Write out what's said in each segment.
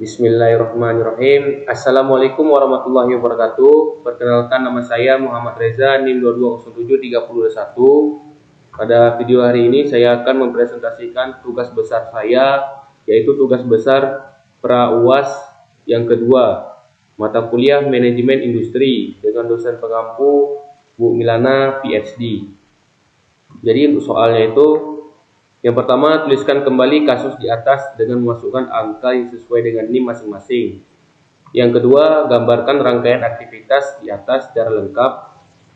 Bismillahirrahmanirrahim. Assalamualaikum warahmatullahi wabarakatuh. Perkenalkan, nama saya Muhammad Reza, NIM 22073021. Pada video hari ini saya akan mempresentasikan tugas besar saya, yaitu tugas besar pra-UAS yang kedua, mata kuliah Manajemen Industri, dengan dosen pengampu Bu Milana PhD. Jadi untuk soalnya itu, yang pertama, tuliskan kembali kasus di atas dengan memasukkan angka yang sesuai dengan NIM masing-masing. Yang kedua, gambarkan rangkaian aktivitas di atas secara lengkap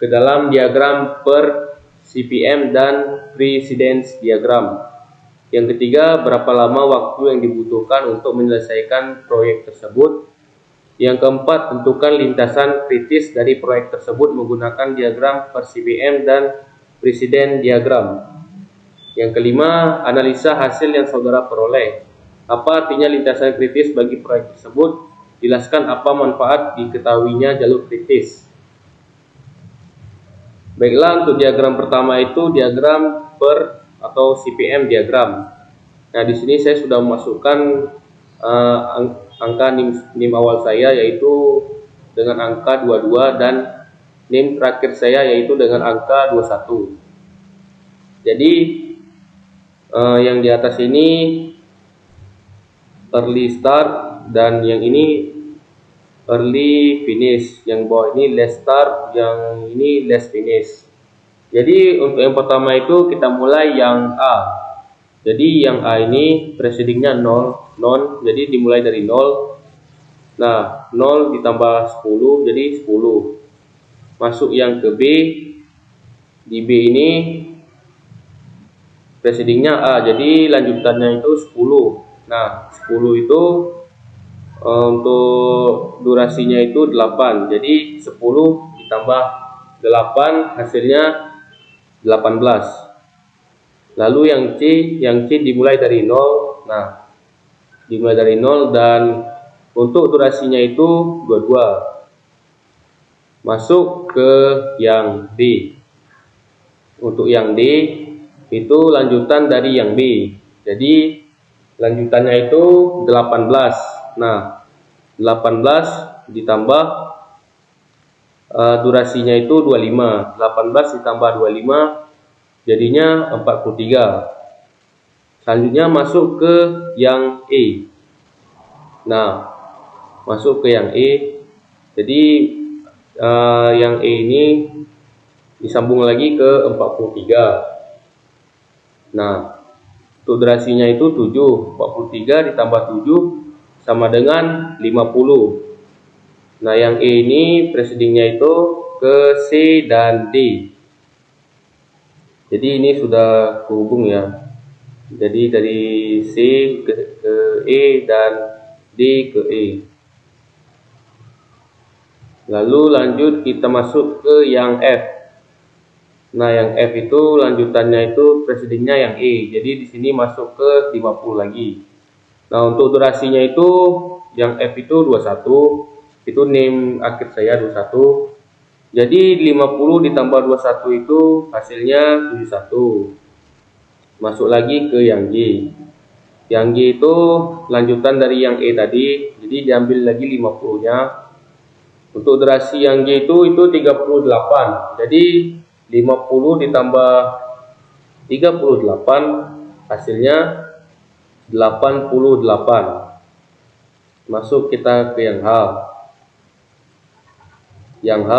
ke dalam diagram per CPM dan precedence diagram. Yang ketiga, berapa lama waktu yang dibutuhkan untuk menyelesaikan proyek tersebut. Yang keempat, tentukan lintasan kritis dari proyek tersebut menggunakan diagram per CPM dan precedence diagram. Yang kelima, analisa hasil yang saudara peroleh. Apa artinya lintasan kritis bagi proyek tersebut? Jelaskan apa manfaat diketahuinya jalur kritis. Baiklah, untuk diagram pertama itu diagram per atau CPM diagram. Nah, di sini saya sudah memasukkan angka NIM awal saya, yaitu dengan angka 22, dan NIM terakhir saya yaitu dengan angka 21. Jadi yang di atas ini early start dan yang ini early finish, yang bawah ini last start, yang ini last finish. Jadi untuk yang pertama itu kita mulai yang A. Jadi yang A ini precedingnya 0, jadi dimulai dari 0. Nah, 0 ditambah 10 jadi 10. Masuk yang ke B. Di B ini precedingnya A, jadi lanjutannya itu 10. Nah, 10 itu untuk durasinya itu 8. Jadi 10 ditambah 8 hasilnya 18. Lalu yang C dimulai dari 0. Nah, dimulai dari 0 dan untuk durasinya itu 22. Masuk ke yang D. Untuk yang D itu lanjutan dari yang B. Jadi lanjutannya itu 18. Nah, 18 ditambah durasinya itu 25. 18 ditambah 25 jadinya 43. Selanjutnya masuk ke yang E. Nah, masuk ke yang E. Jadi yang E ini disambung lagi ke 43. Nah, untuk durasinya itu 7. 43 ditambah 7 sama dengan 50. Nah, yang E ini precedingnya itu ke C dan D. Jadi ini sudah kehubung ya. Jadi dari C ke E dan D ke E. Lalu lanjut kita masuk ke yang F. Nah, yang F itu lanjutannya itu precedingnya yang E. Jadi di sini masuk ke 50 lagi. Nah, untuk durasinya itu yang F itu 21. Itu NIM akhir saya 21. Jadi 50 ditambah 21 itu hasilnya 71. Masuk lagi ke yang G. Yang G itu lanjutan dari yang E tadi. Jadi diambil lagi 50-nya. Untuk durasi yang G itu 38. Jadi 50 ditambah 38 hasilnya 88. Masuk kita ke yang H. Yang H,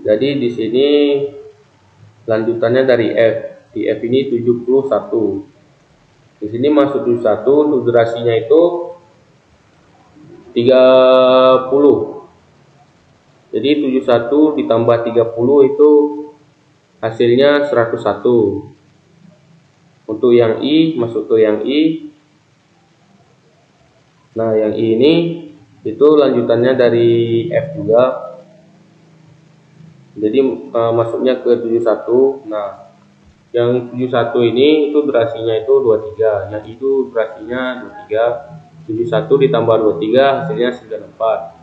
jadi di sini lanjutannya dari F. Di F ini 71. Di sini masuk 71. Untuk durasinya itu 30. Jadi 71 ditambah 30 itu hasilnya 101. Untuk yang I, masuk ke yang I. Nah, yang I ini itu lanjutannya dari F juga. Jadi masuknya ke 71. Nah, yang 71 ini itu durasinya itu 23. Yang itu durasinya 23. 71 ditambah 23 hasilnya 94.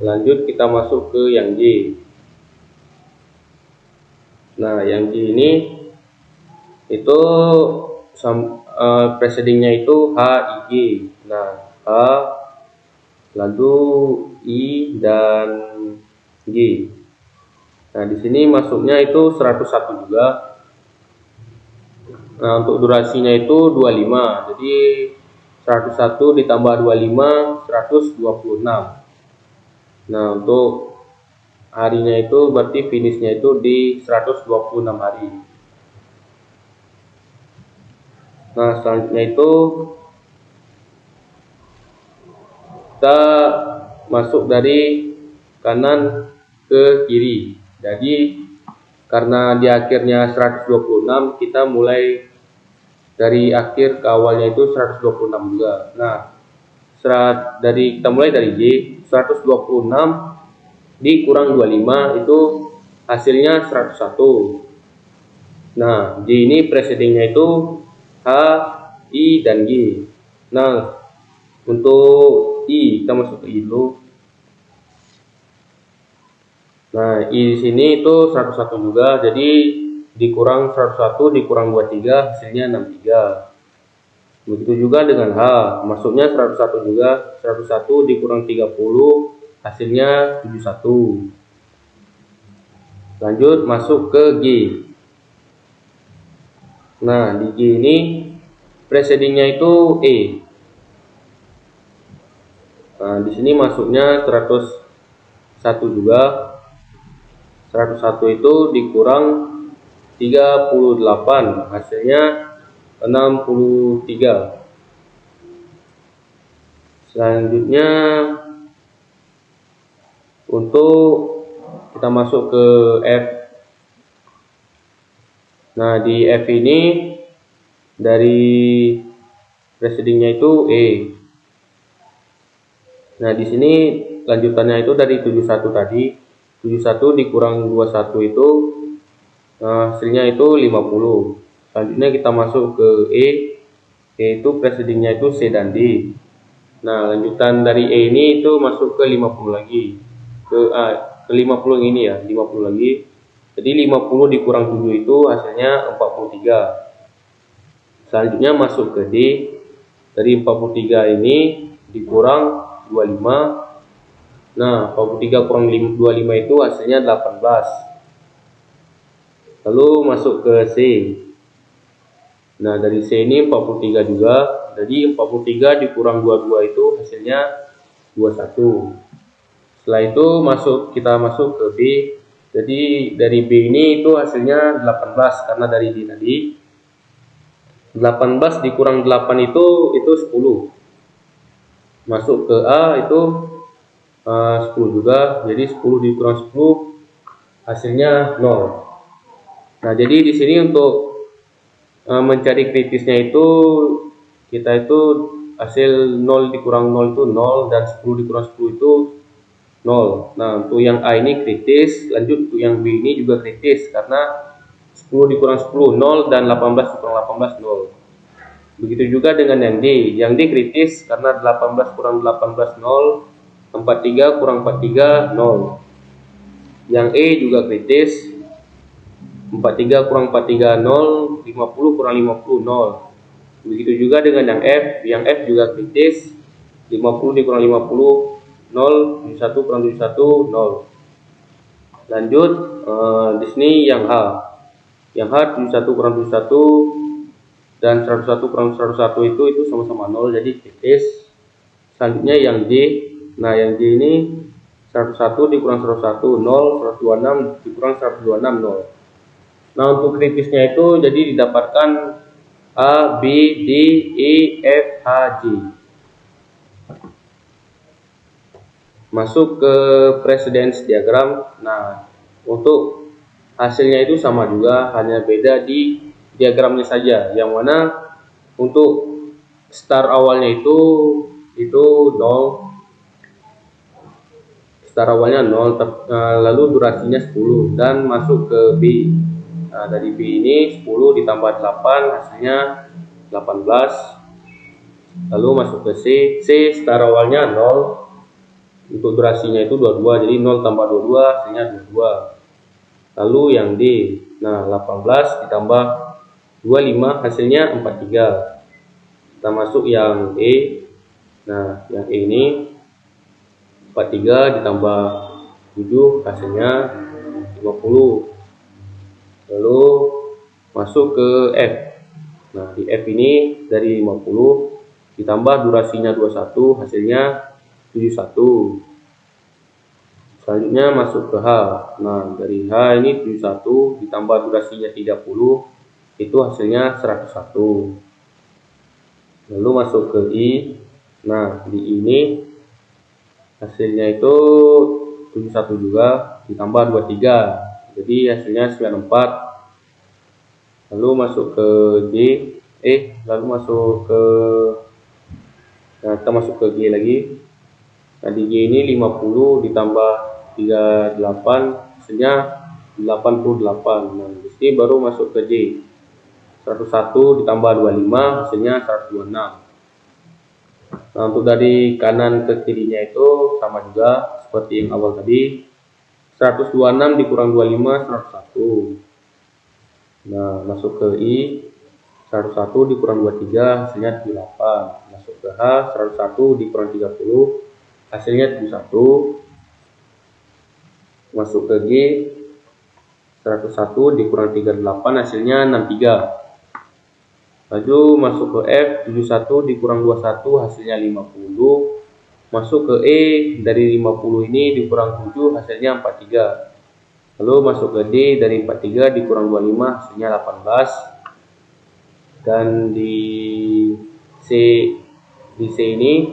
Lanjut kita masuk ke yang J. Nah, yang J ini itu precedingnya itu H, I, G. Nah, H, lalu I dan G. Nah, di sini masuknya itu 101 juga. Nah, untuk durasinya itu 25. Jadi 101 ditambah 25, 126. Nah, untuk harinya itu berarti finishnya itu di 126 hari. Nah, selanjutnya itu kita masuk dari kanan ke kiri. Jadi karena di akhirnya 126, kita mulai dari akhir ke awalnya itu 126 juga. Nah, kita mulai dari J, 126 dikurang 25 itu hasilnya 101. Nah, J ini precedingnya itu H, I, dan G. Nah, untuk I, kita masuk ke I dulu. Nah, I di sini itu 101 juga, jadi dikurang 101 dikurang 23 hasilnya 63. Begitu juga dengan H, masuknya 101 juga, 101 dikurang 30 hasilnya 71. Lanjut masuk ke G. Nah, di G ini precedingnya itu E. Nah, di sini masuknya 101 juga. 101 itu dikurang 38 hasilnya 63. Selanjutnya untuk kita masuk ke F. Nah, di F ini dari precedingnya itu E. Nah, di sini lanjutannya itu dari 71 tadi. 71 dikurang 21 itu hasilnya itu 50. Selanjutnya kita masuk ke E, yaitu precedingnya itu C dan D. Nah, lanjutan dari E ini itu masuk ke 50 lagi. Ke 50 yang ini ya, 50 lagi. Jadi 50 dikurang 7 itu hasilnya 43. Selanjutnya masuk ke D. Dari 43 ini dikurang 25. Nah, 43 kurang 25 itu hasilnya 18. Lalu masuk ke C. Nah, dari C ini 43 juga. Jadi 43 dikurang 22 itu hasilnya 21. Setelah itu kita masuk ke B. Jadi dari B ini itu hasilnya 18 karena dari D tadi. 18 dikurang 8 itu 10. Masuk ke A itu 10 juga. Jadi 10 dikurang 10 hasilnya 0. Nah, jadi di sini untuk mencari kritisnya itu kita itu hasil 0 dikurang 0 itu 0 dan 10 dikurang 10 itu 0. Nah, untuk yang A ini kritis, lanjut untuk yang B ini juga kritis karena 10 dikurang 10 0 dan 18 dikurang 18 0. Begitu juga dengan yang D. Yang D kritis karena 18 kurang 18 0, 43 kurang 43 0. Yang E juga kritis, 43 kurang 43 0, 50 kurang 50 0. Begitu juga dengan yang F. Yang F juga kritis, 50 dikurang 50 0, 71 kurang 71 0. Lanjut di sini yang H. Yang H 71 kurang 71 dan 101 kurang 101 itu sama-sama 0, jadi kritis. Selanjutnya yang J. Nah, yang J ini 101 dikurang 101 0, 126 dikurang 126 0. Nah, untuk kritisnya itu jadi didapatkan A, B, D, E, F, H, J. Masuk ke precedence diagram. Nah, untuk hasilnya itu sama juga, hanya beda di diagramnya saja. Yang mana untuk start awalnya itu 0. Start awalnya 0, lalu durasinya 10 dan masuk ke B. Nah, dari B ini 10 ditambah 8 hasilnya 18. Lalu masuk ke C. C start awalnya 0. Untuk durasinya itu 22, jadi 0 tambah 22 hasilnya 22. Lalu yang D. Nah, 18 ditambah 25 hasilnya 43. Kita masuk yang E. Nah, yang E ini 43 ditambah 7 hasilnya 50. Lalu masuk ke F. Nah, di F ini dari 50 ditambah durasinya 21 hasilnya 71. Selanjutnya masuk ke H. Nah, dari H ini 71 ditambah durasinya 30 itu hasilnya 101. Lalu masuk ke I. Nah, di I ini hasilnya itu 71 juga ditambah 23. Jadi hasilnya 94. Lalu masuk ke G. Lalu masuk ke Nah, kita masuk ke G lagi. Nah, di G ini 50 ditambah 38 hasilnya 88. Nah, di sini baru masuk ke J. 101 ditambah 25 hasilnya 126. Nah, untuk dari kanan ke kirinya itu sama juga seperti yang awal tadi. 126 dikurang 25 101. Nah, masuk ke I. 101 dikurang 23 hasilnya 78. Masuk ke H. 101 dikurang 30 hasilnya 71. Masuk ke G. 101 dikurang 38 hasilnya 63. Lalu masuk ke F. 71 dikurang 21 hasilnya 50. Masuk ke E. Dari 50 ini dikurang 7 hasilnya 43. Lalu masuk ke D. Dari 43 dikurang 25 hasilnya 18. Dan di C ini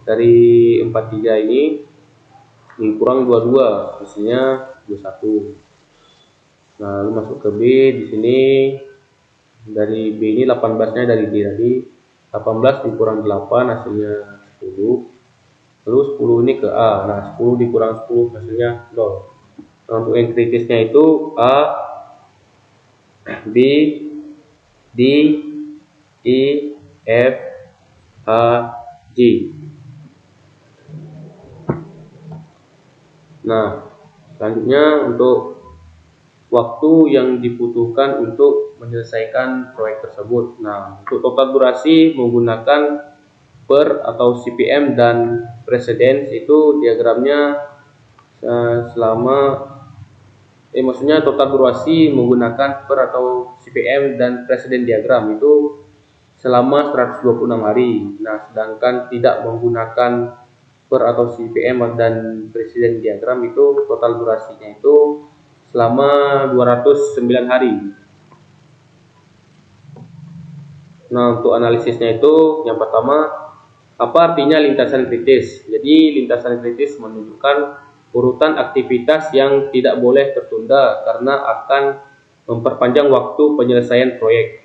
dari 43 ini dikurang 22 hasilnya 21. Nah, lalu masuk ke B. Di sini dari B ini 18-nya dari D tadi. 18 dikurang 8 hasilnya 10. Lalu 10 ini ke A. Nah, 10 dikurang 10 hasilnya 0. Nah, untuk yang kritisnya itu A, B, D, E, F, H, G. Nah, selanjutnya untuk waktu yang dibutuhkan untuk menyelesaikan proyek tersebut. Nah, untuk total durasi menggunakan per atau CPM dan precedence itu diagramnya maksudnya total durasi menggunakan per atau CPM dan precedent diagram itu selama 126 hari. Nah, sedangkan tidak menggunakan per atau CPM dan precedent diagram itu total durasinya itu selama 209 hari. Nah, untuk analisisnya itu yang pertama, apa artinya lintasan kritis? Jadi lintasan kritis menunjukkan urutan aktivitas yang tidak boleh tertunda karena akan memperpanjang waktu penyelesaian proyek.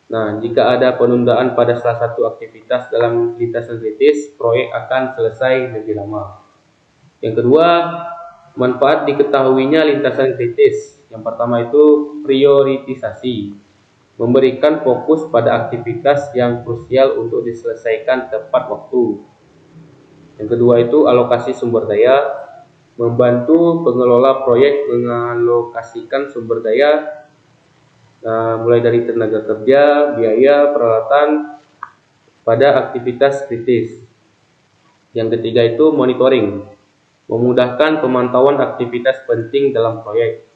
Nah, jika ada penundaan pada salah satu aktivitas dalam lintasan kritis, proyek akan selesai lebih lama. Yang kedua, manfaat diketahuinya lintasan kritis. Yang pertama itu prioritisasi, memberikan fokus pada aktivitas yang krusial untuk diselesaikan tepat waktu. Yang kedua itu alokasi sumber daya, membantu pengelola proyek mengalokasikan sumber daya mulai dari tenaga kerja, biaya, peralatan pada aktivitas kritis. Yang ketiga itu monitoring, memudahkan pemantauan aktivitas penting dalam proyek.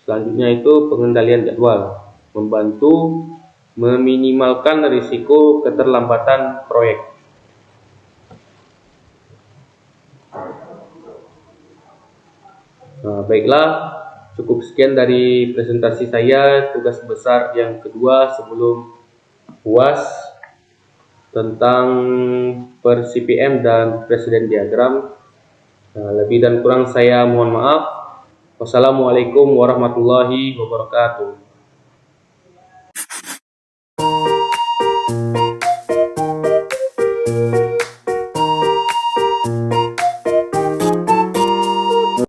Selanjutnya itu pengendalian jadwal, membantu meminimalkan risiko keterlambatan proyek. Nah, baiklah. Cukup sekian dari presentasi saya, tugas besar yang kedua sebelum UAS tentang per CPM dan precedent diagram. Lebih dan kurang saya mohon maaf. Wassalamualaikum warahmatullahi wabarakatuh.